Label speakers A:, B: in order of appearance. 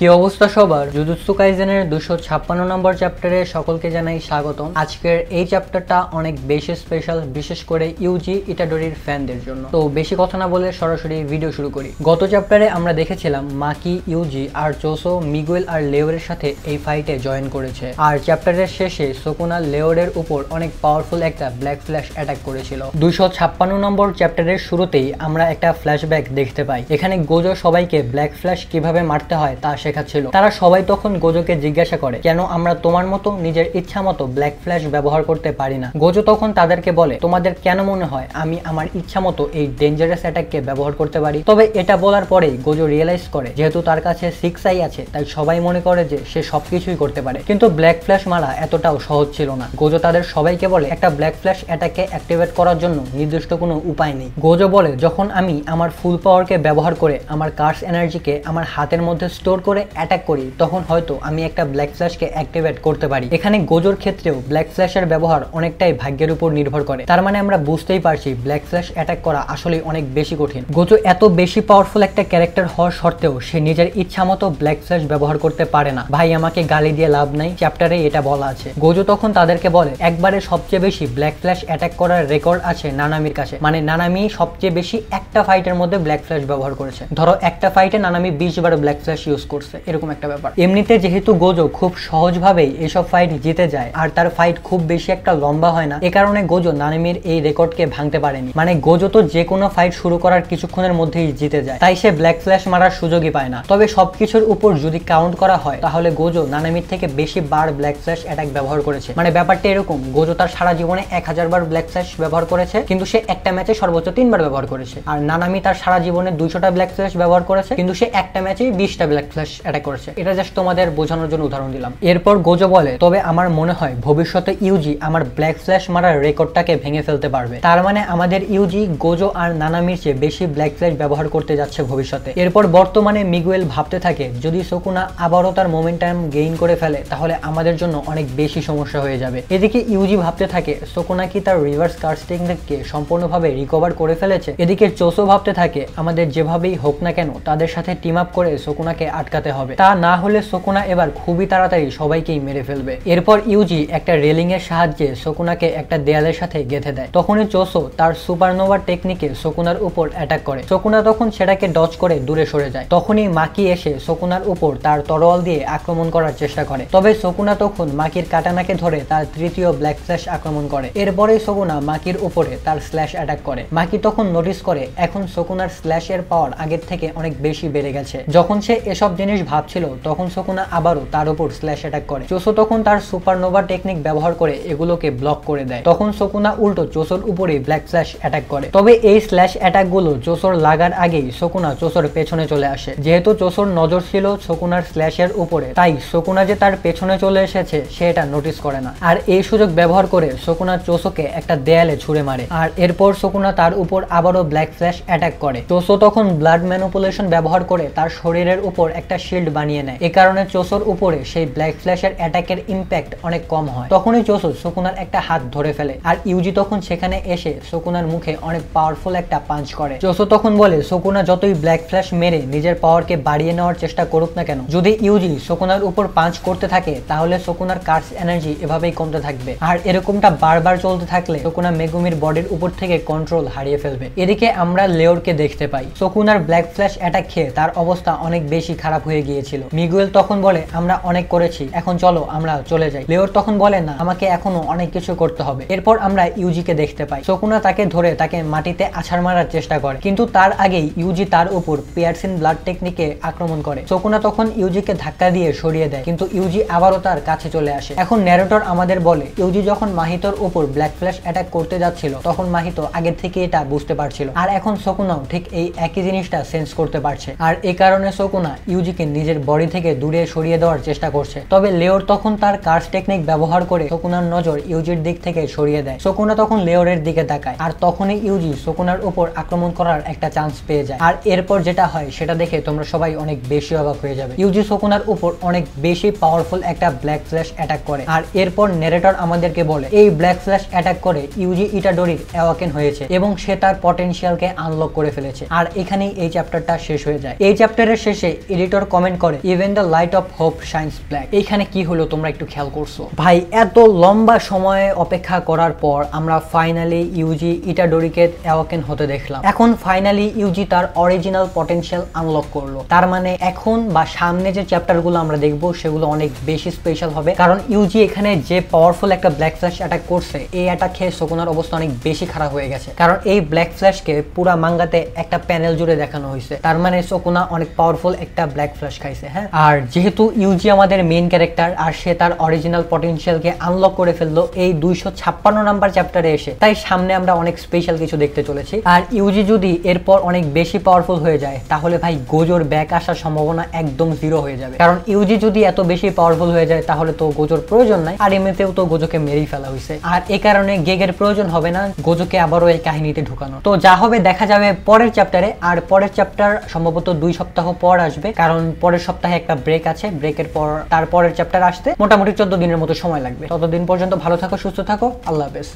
A: কি অবস্থা সবার? জুজুৎসু কাইজেনের 256 নম্বর চ্যাপ্টারে সকলকে জানাই স্বাগতম। আজকের এই চ্যাপ্টারটা অনেক বেশি স্পেশাল, বিশেষ করে ইউজি ইটাডোরির ফ্যানদের জন্য। তো বেশি কথা না বলে সরাসরি ভিডিও শুরু করি। গত চ্যাপ্টারে আমরা দেখেছিলাম মাকি, ইউজি আর চোসো মিগুয়েল আর লেওরের সাথে এই ফাইটে জয়েন করেছে, আর চ্যাপ্টারের শেষে সুকুনা লেওরের উপর অনেক পাওয়ারফুল একটা ব্ল্যাক ফ্ল্যাশ অ্যাটাক করেছিল। 256 নম্বর চ্যাপ্টারের শুরুতেই আমরা একটা ফ্ল্যাশব্যাক দেখতে পাই। এখানে গোজো সবাইকে ব্ল্যাক ফ্ল্যাশ কিভাবে মারতে হয় তা শেখাচ্ছিল। তারা সবাই তখন গোজোকে জিজ্ঞাসা করে, কেন আমরা তোমার মতো নিজের ইচ্ছা মতো ব্ল্যাক ফ্ল্যাশ ব্যবহার করতে পারি না? গোজো তখন তাদেরকে বলে, তোমাদের কেন মনে হয় আমি আমার ইচ্ছা মতো এই ডেঞ্জারাস অ্যাটাককে ব্যবহার করতে পারি? তবে এটা বলার পরেই গোজো রিয়েলাইজ করে যেহেতু তার কাছে 6 আই আছে, তাই সবাই মনে করে যে সে সবকিছুই করতে পারে। কিন্তু ব্ল্যাক ফ্ল্যাশ মারা এতটাও সহজ ছিল না। গোজো তাদের সবাইকে বলে, একটা ব্ল্যাক ফ্ল্যাশ অ্যাটাককে অ্যাক্টিভেট করার জন্য নির্দিষ্ট কোনো উপায় নেই। গোজো বলে, যখন আমি আমার ফুল পাওয়ারকে ব্যবহার করে আমার কার্স এনার্জিকে আমার হাতের মধ্যে স্টোর করে অ্যাটাক করি, তখন হয়তো আমি একটা ব্ল্যাক ফ্ল্যাশকে অ্যাক্টিভেট করতে পারি। এখানে গোজোর ক্ষেত্রেও ব্ল্যাক ফ্ল্যাশের ব্যবহার অনেকটাই ভাগ্যের উপর নির্ভর করে। তার মানে আমরা বুঝতেই পারছি ব্ল্যাক ফ্ল্যাশ অ্যাটাক করা আসলে অনেক বেশি কঠিন। গোজো এত বেশি পাওয়ারফুল একটা ক্যারেক্টার হওয়ার সত্ত্বেও সে নিজের ইচ্ছা মতো ব্ল্যাক ফ্ল্যাশ ব্যবহার করতে পারে না। ভাই, আমাকে গালি দিয়ে লাভ নাই, চ্যাপ্টারে এটা বলা আছে। গোজো তখন তাদেরকে বলে, একবারে সবচেয়ে বেশি ব্ল্যাক ফ্ল্যাশ অ্যাটাক করার রেকর্ড আছে নানামির কাছে। মানে নানামি সবচেয়ে বেশি একটা ফাইটের মধ্যে ব্ল্যাক ফ্ল্যাশ ব্যবহার করেছে। ধরো একটা ফাইটে নানামি 20 বার ব্ল্যাক ফ্ল্যাশ ইউজ করছে, এরকম একটা ব্যাপার। এমনিতে যেহেতু গোজো খুব সহজভাবেই এসব ফাইট জিতে যায়, আর তার ফাইট খুব বেশি একটা লম্বা হয় না, এ কারণে গোজো নানামির এই রেকর্ডকে ভাঙতে পারেনি। মানে গোজো তো যে কোনো ফাইট শুরু করার কিছুক্ষণের মধ্যেই জিতে যায়, তাই সে ব্ল্যাক ফ্ল্যাশ মারার সুযোগই পায় না। তবে সবকিছুর উপর যদি কাউন্ট করা হয়, তাহলে গোজো নানামির থেকে বেশি বার ব্ল্যাক ফ্ল্যাশ অ্যাটাক ব্যবহার করেছে। মানে ব্যাপারটা এরকম, গোজো তার সারা জীবনে 1000 বার ব্ল্যাক ফ্ল্যাশ ব্যবহার করেছে, কিন্তু সে একটা ম্যাচে সর্বোচ্চ 3 বার ব্যবহার করেছে। আর নানামি তার সারা জীবনে 200টা ব্ল্যাক ফ্ল্যাশ ব্যবহার করেছে, কিন্তু সে একটা ম্যাচে 20টা ব্ল্যাক ফ্ল্যাশ অ্যাটাক করেছে। এটা জাস্ট তোমাদের বোঝানোর জন্য উদাহরণ দিলাম। এরপর গোজো বলে, তবে আমার মনে হয় ভবিষ্যতে ইউজি আমার ব্ল্যাক ফ্ল্যাশ মারার রেকর্ডটাকে ভেঙে ফেলতে পারবে। তার মানে আমাদের ইউজি গোজো আর নানামির চেয়ে বেশি ব্ল্যাক ফ্ল্যাশ ব্যবহার করতে যাচ্ছে ভবিষ্যতে। এরপর বর্তমানে মিগুয়েল ভাবতে থাকে, যদি সুকুনা আবারও তার মোমেন্টাম গেইন করে ফেলে, তাহলে আমাদের জন্য অনেক বেশি সমস্যা হয়ে যাবে। এদিকে ইউজি ভাবতে থাকে, সুকুনা কি তার রিভার্স কার্স টেকনিককে সম্পূর্ণভাবে রিকভার করে ফেলেছে? এদিকে চোসো ভাবতে থাকে, আমাদের যেভাবেই হোক না কেন তাদের সাথে টিম আপ করে সুকুনাকে আটকাতে হবে, তা না হলে সুকুনা এবার খুবই তাড়াতাড়ি সবাইকেই মেরে ফেলবে। এরপর ইউজি একটা রেলিং এর সাহায্যে সুকুনাকে একটা দেয়ালের সাথে গেঁথে দেয়। তখনই চোসো তার সুপারনোভা টেকনিকে সুকুনার উপর অ্যাটাক করে। সুকুনা তখন সেটাকে ডজ করে দূরে সরে যায়। তখনই মাকি এসে সুকুনার উপর তার তরোয়াল দিয়ে আক্রমণ করার চেষ্টা করে। তবে সুকুনা তখন মাকির কাটানাকে ধরে তার তৃতীয় ব্ল্যাক ফ্ল্যাশ আক্রমণ করে। এরপরে সুকুনা মাকির উপরে তার স্ল্যাশ অ্যাটাক করে। মাকি তখন নোটিস করে এখন সুকুনার স্ল্যাশ এর পাওয়ার আগের থেকে অনেক বেশি বেড়ে গেছে। যখন সে এসব জিনিস ভাবছিল, তখন সুকুনা আবারও তার উপর স্ল্যাশ অ্যাটাক করে। চোসো তখন তার সুপারনোভা টেকনিক ব্যবহার করে এগুলোকে ব্লক করে দেয়। তখন সুকুনা উল্টো চোসোর উপরে ব্ল্যাক ফ্ল্যাশ অ্যাটাক করে। তবে এই স্ল্যাশ অ্যাটাক গুলো চোসোর লাগার আগেই সুকুনা চোসোর পেছনে চলে আসে। যেহেতু চোসোর নজর ছিল সুকুনার স্ল্যাশের উপরে, তাই সুকুনা যে তার পেছনে চলে এসেছে সে এটা নোটিস করে না। আর এই সুযোগ ব্যবহার করে সুকুনা চোসোকে একটা দেয়ালে ছুঁড়ে মারে। আর এরপর সুকুনা তার উপর আবারও ব্ল্যাক ফ্ল্যাশ অ্যাটাক করে। চোসো তখন ব্লাড ম্যানিপুলেশন ব্যবহার করে তার শরীরের উপর একটা শিল্ড বানিয়ে নেয়। এ কারণে চোসোর উপরে সেই ব্ল্যাক ফ্ল্যাশের অ্যাটাকের ইম্প্যাক্ট অনেক কম হয়। তখনই চোসো সুকুনার একটা হাত ধরে ফেলে, আর ইউজি তখন সেখানে এসে সুকুনার মুখে অনেক পাওয়ারফুল একটা পাঞ্চ করে। চোসো তখন বলে, সুকুনা যতই ব্ল্যাক ফ্ল্যাশ মেরে নিজের পাওয়ারকে বাড়িয়ে নেওয়ার চেষ্টা করুক না কেন, যদি ইউজি সুকুনার উপর পাঞ্চ করতে থাকে, তাহলে সুকুনার কার্স এনার্জি এভাবেই কমতে থাকবে। আর এরকমটা বারবার চলতে থাকলে সুকুনা মেগুমির বডির উপর থেকে কন্ট্রোল হারিয়ে ফেলবে। এদিকে আমরা লেওরকে দেখতে পাই। সুকুনার ব্ল্যাক ফ্ল্যাশ অ্যাটাক খেয়ে তার অবস্থা অনেক বেশি খারাপ হয়ে গিয়েছিল। মিগুয়েল তখন বলে, আমরা অনেক করেছি, এখন চলো আমরা চলে যাই। লেওর তখন বলে, না, আমাকে এখনো অনেক কিছু করতে হবে। এরপর আমরা ইউজিকে দেখতে পাই। সুকুনা তাকে ধরে তাকে মাটিতে আছাড় মারার চেষ্টা করে, কিন্তু তার আগেই ইউজি তার উপর পিয়ারসিন ব্লাড টেকনিকে আক্রমণ করে। সুকুনা তখন ইউজিকে ধাক্কা দিয়ে সরিয়ে দেয়, কিন্তু ইউজি আবারও তার কাছে চলে আসে। এখন ন্যারেটর আমাদের বলে, ইউজি যখন মাহিতোর উপর ব্ল্যাক ফ্ল্যাশ অ্যাটাক করতে যাচ্ছিল, তখন মাহিতো আগের থেকে এটা বুঝতে পারছিল, আর এখন সুকুনাও ঠিক এই একই জিনিসটা সেন্স করতে পারছে। আর এই কারণে সুকুনা ইউজিকে নিজের বডি থেকে দূরে সরিয়ে দেওয়ার চেষ্টা করছে। তবে লেওর তখন তার কার্স টেকনিক ব্যবহার করে সুকুনার নজর ইউজির দিক থেকে সরিয়ে দেয়। সুকুনা তখন লেওরের দিকে তাকায়, আর তখনই ইউজি সুকুনার উপর আক্রমণ করার একটা চান্স পেয়ে যায়। আর এরপর যেটা হয় সেটা দেখে তোমরা সবাই অনেক বেশি অবাক হয়ে যাবে। ইউজি সুকুনার উপর অনেক বেশি পাওয়ারফুল একটা ব্ল্যাক ফ্ল্যাশ অ্যাটাক করে। আর এরপর ন্যারেটর আমাদেরকে বলে, এই ব্ল্যাক ফ্ল্যাশ অ্যাটাক করে ইউজি ইটাডোরির অ্যাওয়াকেন হয়েছে এবং সে তার পটেনশিয়ালকে আনলক করে ফেলেছে। আর এখানেই এই চ্যাপ্টারটা শেষ হয়ে যায়। এই চ্যাপ্টারের শেষে এডিটর কমেন্ট করে even the light off hope shines black. এইখানে কি হলো তোমরা একটু খেয়াল করছো ভাই? এত লম্বা সময় অপেক্ষা করার পর আমরা ফাইনালি ইউজি ইটাডোরিকে অ্যাওয়াকেন হতে দেখলাম। এখন ফাইনালি ইউজি তার অরিজিনাল পটেনশিয়াল আনলক করলো। তার মানে এখন বা সামনে যে চ্যাপ্টারগুলো আমরা দেখবো সেগুলো অনেক বেশি স্পেশাল হবে, কারণ ইউজি এখানে যে পাওয়ারফুল একটা ব্ল্যাক ফ্ল্যাশ অ্যাটাক করছে, এই অ্যাটাক খেয়ে শকুনার অবস্থা অনেক বেশি খারাপ হয়ে গেছে। কারণ এই ব্ল্যাক ফ্ল্যাশকে পুরা মাঙ্গাতে একটা প্যানেল জুড়ে দেখানো হয়েছে, তার মানে শকুনা অনেক পাওয়ারফুল একটা ব্ল্যাক ফ্ল্যাশ খাইছে। হ্যাঁ, আর যেহেতু ইউজি আমাদের মেইন ক্যারেক্টার আর সে তার অরিজিনাল পটেনশিয়ালকে আনলক করে ফেললো এই 256 নাম্বার চ্যাপ্টারে এসে, তাই সামনে আমরা অনেক স্পেশাল কিছু দেখতে চলেছি। আর ইউজি যদি এরপর অনেক বেশি পাওয়ারফুল হয়ে যায় তাহলে ভাই গোজোর ব্যাক আসার সম্ভাবনা একদম জিরো হয়ে যাবে। কারণ ইউজি যদি এত বেশি পাওয়ারফুল হয়ে যায় তাহলে তো গোজোর প্রয়োজন নাই, আর এমনিতেও তো গোজোকে মেরেই ফেলা হয়েছে। আর এই কারণে গেগের প্রয়োজন হবে না গোজোকে আবারও এই কাহিনীতে ঢুকানো। তো যা হবে দেখা যাবে পরের চ্যাপ্টারে। আর পরের চ্যাপ্টার সম্ভবত 2 সপ্তাহ পর আসবে, কারণ পরের সপ্তাহে একটা ব্রেক আছে, ব্রেকের পর তার পরের চ্যাপ্টার আসতে মোটামুটি 14 দিনের মতো সময় লাগবে। ততদিন পর্যন্ত ভালো থাকো, সুস্থ থাকো, আল্লাহ হাফেজ।